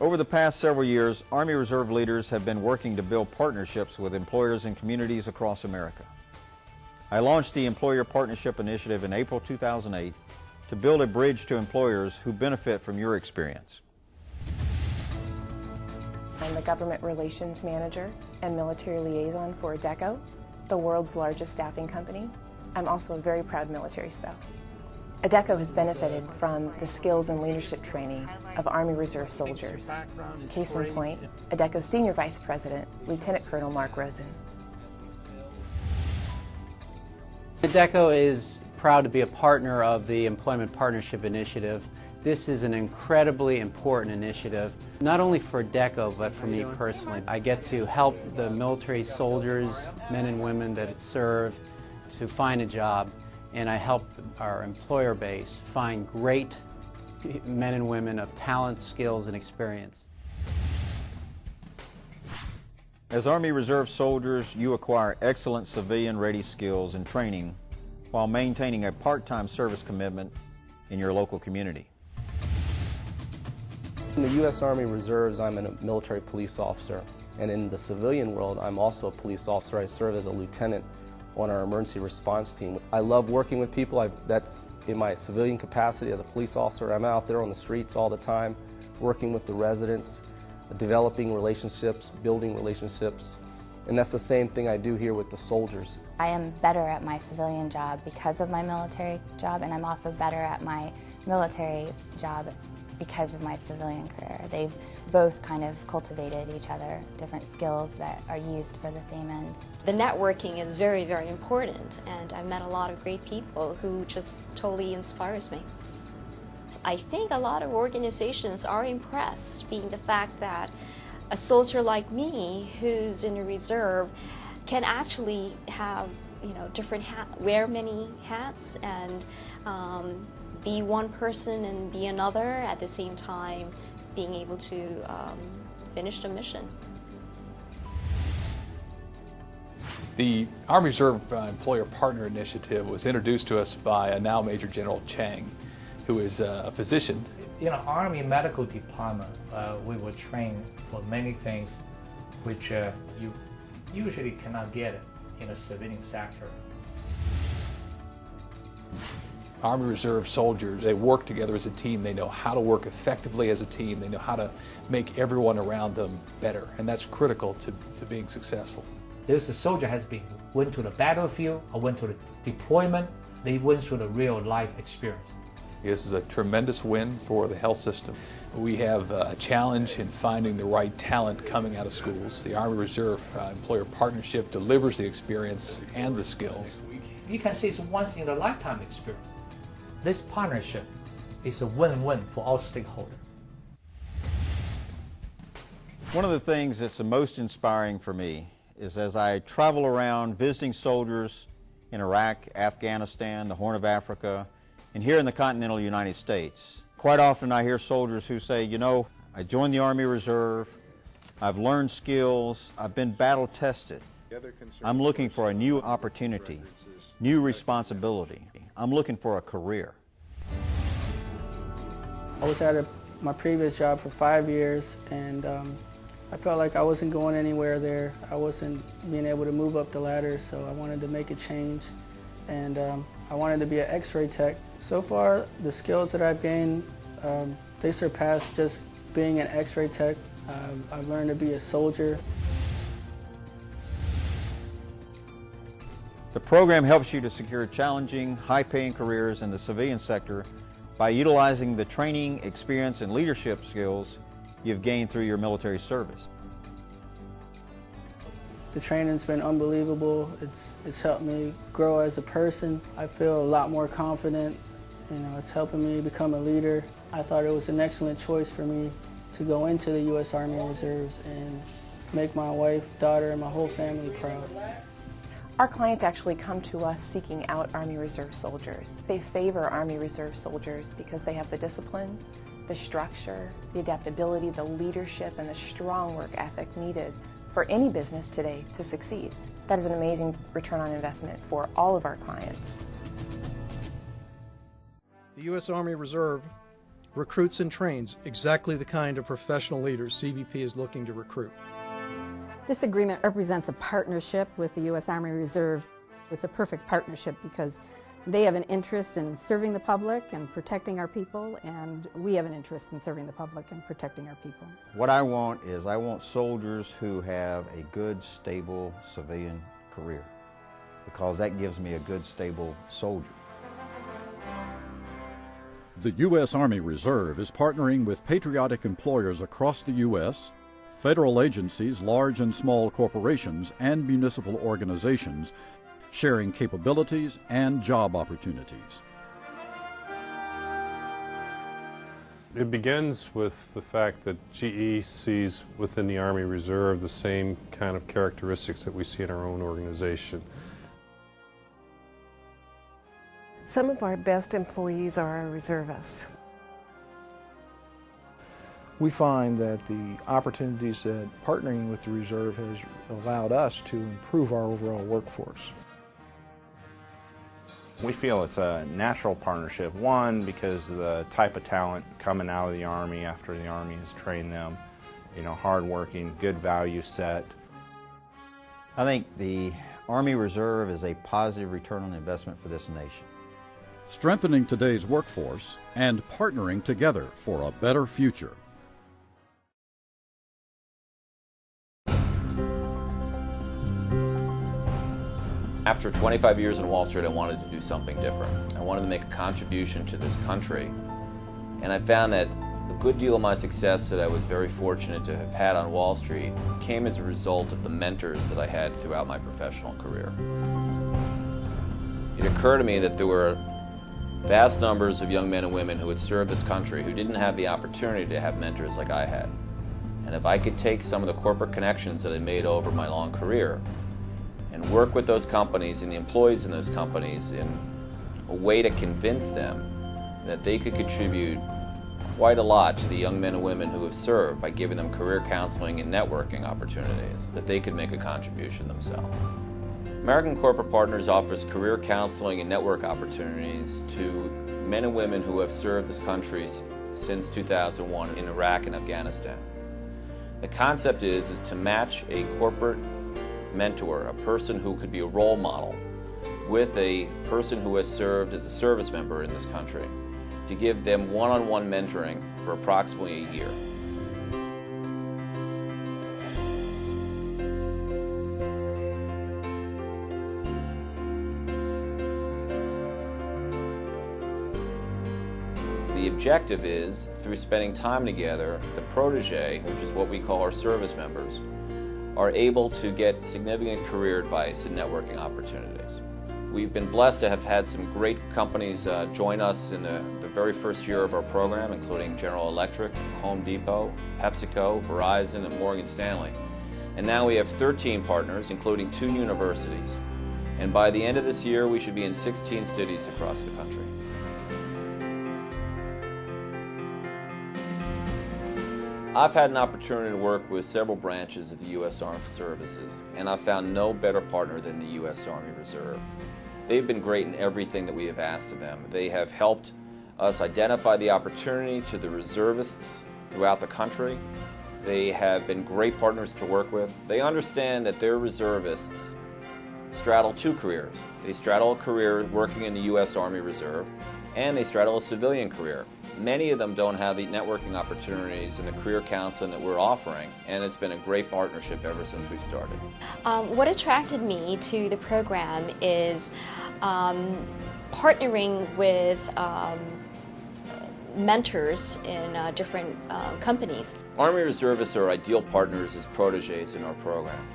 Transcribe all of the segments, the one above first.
Over the past several years, Army Reserve leaders have been working to build partnerships with employers and communities across America. I launched the Employer Partnership Initiative in April 2008 to build a bridge to employers who benefit from your experience. I'm the Government Relations Manager and Military Liaison for ADECO, the world's largest staffing company. I'm also a very proud military spouse. ADECO has benefited from the skills and leadership training of Army Reserve soldiers. Case in point, ADECO Senior Vice President, Lieutenant Colonel Mark Rosen. ADECO is proud to be a partner of the Employment Partnership Initiative. This is an incredibly important initiative, not only for ADECO, but for me personally. I get to help the military soldiers, men and women that serve, to find a job, and I help our employer base find great men and women of talent, skills, and experience. As Army Reserve soldiers, you acquire excellent civilian-ready skills and training while maintaining a part-time service commitment in your local community. In the U.S. Army Reserves, I'm a military police officer, and in the civilian world, I'm also a police officer. I serve as a lieutenant on our emergency response team. I love working with people. That's in my civilian capacity as a police officer. I'm out there on the streets all the time, working with the residents, developing relationships, building relationships, and that's the same thing I do here with the soldiers. I am better at my civilian job because of my military job, and I'm also better at my military job because of my civilian career. They've both kind of cultivated each other, different skills that are used for the same end. The networking is very, very important, and I've met a lot of great people who just totally inspires me. I think a lot of organizations are impressed, being the fact that a soldier like me who's in a reserve can actually have, different wear many hats and be one person and be another at the same time, being able to finish the mission. The Army Reserve Employer Partner Initiative was introduced to us by a now Major General Chang, who is a physician. In the Army Medical Department, we were trained for many things which you usually cannot get in a civilian sector. Army Reserve soldiers, they work together as a team. They know how to work effectively as a team. They know how to make everyone around them better, and that's critical to being successful. This soldier went to the battlefield or went to the deployment. They went through the real life experience. This is a tremendous win for the health system. We have a challenge in finding the right talent coming out of schools. The Army Reserve Employer Partnership delivers the experience and the skills. You can say it's a once-in-a-lifetime experience. This partnership is a win-win for all stakeholders. One of the things that's the most inspiring for me is as I travel around visiting soldiers in Iraq, Afghanistan, the Horn of Africa, and here in the continental United States. Quite often I hear soldiers who say, I joined the Army Reserve, I've learned skills, I've been battle tested. I'm looking for a new opportunity, new responsibility. I'm looking for a career. I was at my previous job for 5 years, and I felt like I wasn't going anywhere there. I wasn't being able to move up the ladder, so I wanted to make a change. And I wanted to be an X-ray tech. So far, the skills that I've gained, they surpass just being an X-ray tech. I've learned to be a soldier. The program helps you to secure challenging, high-paying careers in the civilian sector by utilizing the training, experience, and leadership skills you've gained through your military service. The training's been unbelievable. It's helped me grow as a person. I feel a lot more confident. It's helping me become a leader. I thought it was an excellent choice for me to go into the U.S. Army Reserves and make my wife, daughter, and my whole family proud. Our clients actually come to us seeking out Army Reserve soldiers. They favor Army Reserve soldiers because they have the discipline, the structure, the adaptability, the leadership, and the strong work ethic needed for any business today to succeed. That is an amazing return on investment for all of our clients. The U.S. Army Reserve recruits and trains exactly the kind of professional leaders CBP is looking to recruit. This agreement represents a partnership with the U.S. Army Reserve. It's a perfect partnership because they have an interest in serving the public and protecting our people, and we have an interest in serving the public and protecting our people. What I want is I want soldiers who have a good, stable civilian career, because that gives me a good, stable soldier. The U.S. Army Reserve is partnering with patriotic employers across the U.S., federal agencies, large and small corporations, and municipal organizations, sharing capabilities and job opportunities. It begins with the fact that GE sees within the Army Reserve the same kind of characteristics that we see in our own organization. Some of our best employees are our reservists. We find that the opportunities that partnering with the Reserve has allowed us to improve our overall workforce. We feel it's a natural partnership, one, because of the type of talent coming out of the Army after the Army has trained them, hardworking, good value set. I think the Army Reserve is a positive return on investment for this nation. Strengthening today's workforce and partnering together for a better future. After 25 years in Wall Street, I wanted to do something different. I wanted to make a contribution to this country. And I found that a good deal of my success that I was very fortunate to have had on Wall Street came as a result of the mentors that I had throughout my professional career. It occurred to me that there were vast numbers of young men and women who had served this country who didn't have the opportunity to have mentors like I had. And if I could take some of the corporate connections that I made over my long career and work with those companies and the employees in those companies in a way to convince them that they could contribute quite a lot to the young men and women who have served by giving them career counseling and networking opportunities, that they could make a contribution themselves. American Corporate Partners offers career counseling and network opportunities to men and women who have served this country since 2001 in Iraq and Afghanistan. The concept is to match a corporate mentor, a person who could be a role model, with a person who has served as a service member in this country, to give them one-on-one mentoring for approximately a year. The objective is, through spending time together, the protege, which is what we call our service members, are able to get significant career advice and networking opportunities. We've been blessed to have had some great companies join us in the very first year of our program, including General Electric, Home Depot, PepsiCo, Verizon, and Morgan Stanley. And now we have 13 partners, including 2 universities. And by the end of this year, we should be in 16 cities across the country. I've had an opportunity to work with several branches of the U.S. Armed Services, and I've found no better partner than the U.S. Army Reserve. They've been great in everything that we have asked of them. They have helped us identify the opportunity to the reservists throughout the country. They have been great partners to work with. They understand that their reservists straddle 2 careers. They straddle a career working in the U.S. Army Reserve, and they straddle a civilian career. Many of them don't have the networking opportunities and the career counseling that we're offering, and it's been a great partnership ever since we started. What attracted me to the program is partnering with mentors in different companies. Army Reservists are ideal partners as proteges in our program.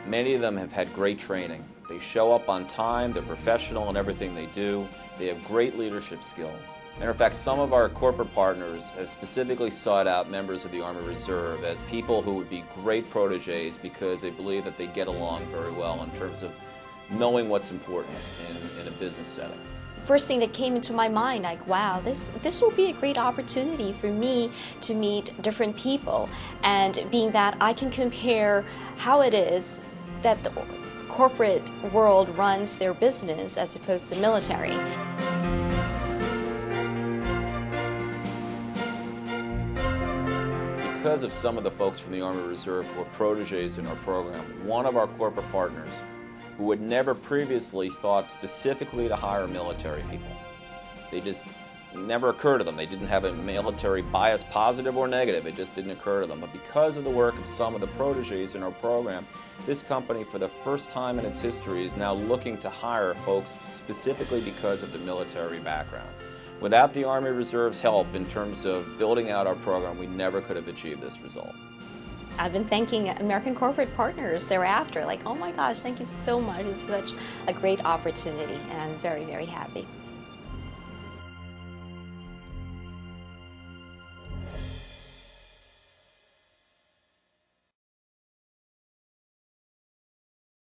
Many of them have had great training. They show up on time, they're professional in everything they do, they have great leadership skills. Matter of fact, some of our corporate partners have specifically sought out members of the Army Reserve as people who would be great proteges because they believe that they get along very well in terms of knowing what's important in a business setting. First thing that came into my mind, like, wow, this will be a great opportunity for me to meet different people, and being that I can compare how it is that the corporate world runs their business as opposed to military. because of some of the folks from the Army Reserve who are protégés in our program. One of our corporate partners who had never previously thought specifically to hire military people. They just never occurred to them. They didn't have a military bias, positive or negative. It just didn't occur to them. But because of the work of some of the protégés in our program, this company, for the first time in its history, is now looking to hire folks specifically because of the military background. Without the Army Reserve's help in terms of building out our program, we never could have achieved this result. I've been thanking American corporate partners thereafter, like, oh my gosh, thank you so much. It's such a great opportunity, and I'm very, very happy.